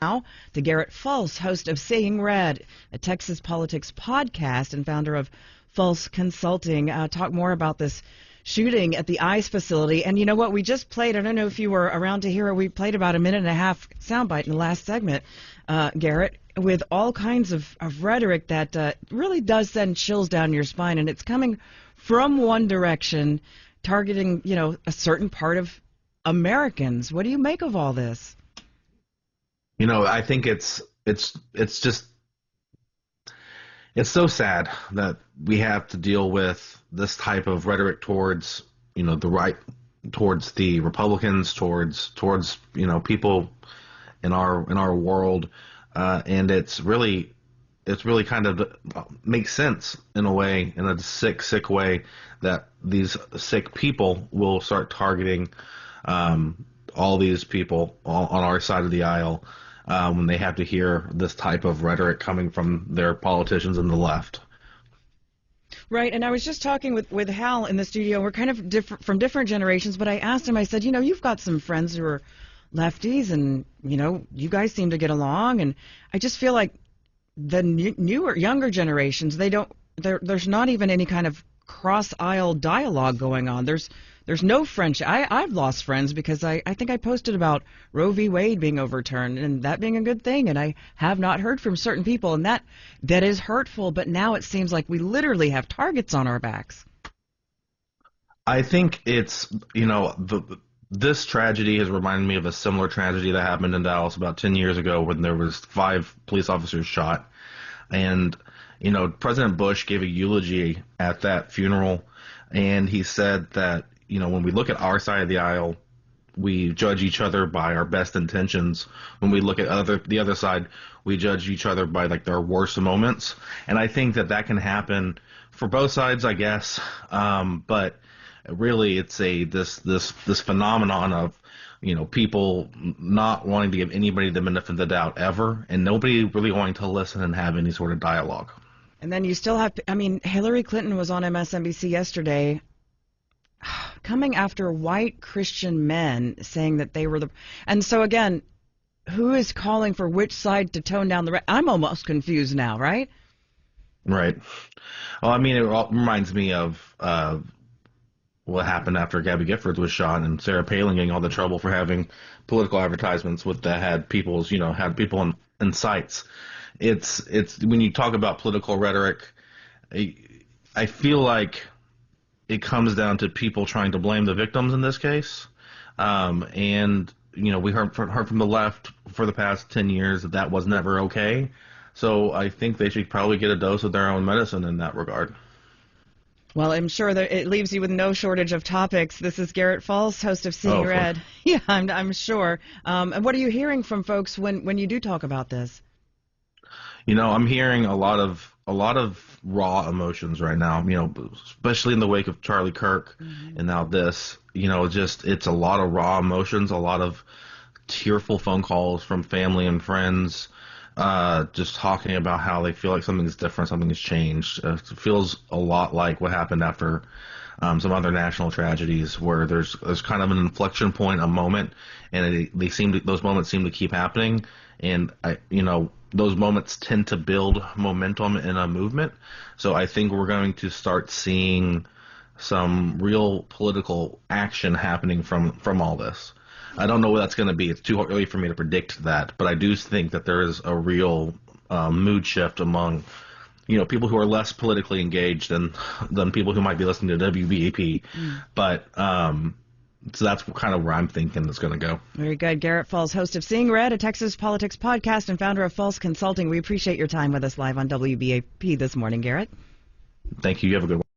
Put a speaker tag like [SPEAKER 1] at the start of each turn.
[SPEAKER 1] Now to Garrett Fulce, host of Seeing Red, a Texas politics podcast and founder of Fulce Consulting. Talk more about this shooting at the ICE facility. And you know what? We just played, I don't know if you were around to hear it, we played about a minute and a half soundbite in the last segment, Garrett, with all kinds of rhetoric that really does send chills down your spine. And it's coming from one direction, targeting, a certain part of Americans. What do you make of all this?
[SPEAKER 2] I think it's so sad that we have to deal with this type of rhetoric towards, the right, towards the Republicans, towards people in our world, and it's really kind of makes sense in a way, in a sick way, that these sick people will start targeting all these people on our side of the aisle. When they have to hear this type of rhetoric coming from their politicians in the left.
[SPEAKER 1] Right, and I was just talking with Hal in the studio. We're kind of from different generations, but I asked him, I said, you've got some friends who are lefties, and, you guys seem to get along, and I just feel like the younger generations, there's not even any kind of cross-aisle dialogue going on. There's no friendship. I've lost friends because I think I posted about Roe v. Wade being overturned and that being a good thing, and I have not heard from certain people, and that is hurtful, but now it seems like we literally have targets on our backs.
[SPEAKER 2] I think it's, this tragedy has reminded me of a similar tragedy that happened in Dallas about 10 years ago when there was 5 police officers shot. And, President Bush gave a eulogy at that funeral, and he said that, when we look at our side of the aisle, we judge each other by our best intentions. When we look at the other side, we judge each other by their worst moments. And I think that can happen for both sides, I guess. But really, it's this phenomenon of people not wanting to give anybody the benefit of the doubt ever, and nobody really wanting to listen and have any sort of dialogue. And
[SPEAKER 1] then you still have, Hillary Clinton was on MSNBC yesterday, coming after white Christian men, saying that they were and so again, who is calling for which side to tone down the I'm almost confused now, right?
[SPEAKER 2] Right. Well, it reminds me of what happened after Gabby Giffords was shot and Sarah Palin getting all the trouble for having political advertisements that had people's, had people in sights. It's when you talk about political rhetoric, I feel like it comes down to people trying to blame the victims in this case. And, we heard from the left for the past 10 years that was never okay. So I think they should probably get a dose of their own medicine in that regard. Well,
[SPEAKER 1] I'm sure that it leaves you with no shortage of topics. This is Garrett Fulce, host of Seeing Red. Yeah, I'm sure. And what are you hearing from folks when you do talk about this?
[SPEAKER 2] I'm hearing a lot of raw emotions right now, especially in the wake of Charlie Kirk. Mm-hmm. And now this, it's a lot of raw emotions, a lot of tearful phone calls from family and friends, just talking about how they feel like something's different, something has changed. It feels a lot like what happened after some other national tragedies, where there's kind of an inflection point, a moment, and those moments seem to keep happening. And those moments tend to build momentum in a movement. So I think we're going to start seeing some real political action happening from all this. I don't know what that's going to be. It's too early for me to predict that, but I do think that there is a real mood shift among people who are less politically engaged than people who might be listening to WBAP. But so that's kind of where I'm thinking it's going to go.
[SPEAKER 1] Very good. Garrett Fulce, host of Seeing Red, a Texas politics podcast, and founder of Fulce Consulting. We appreciate your time with us live on WBAP this morning, Garrett.
[SPEAKER 2] Thank you. You have a good one.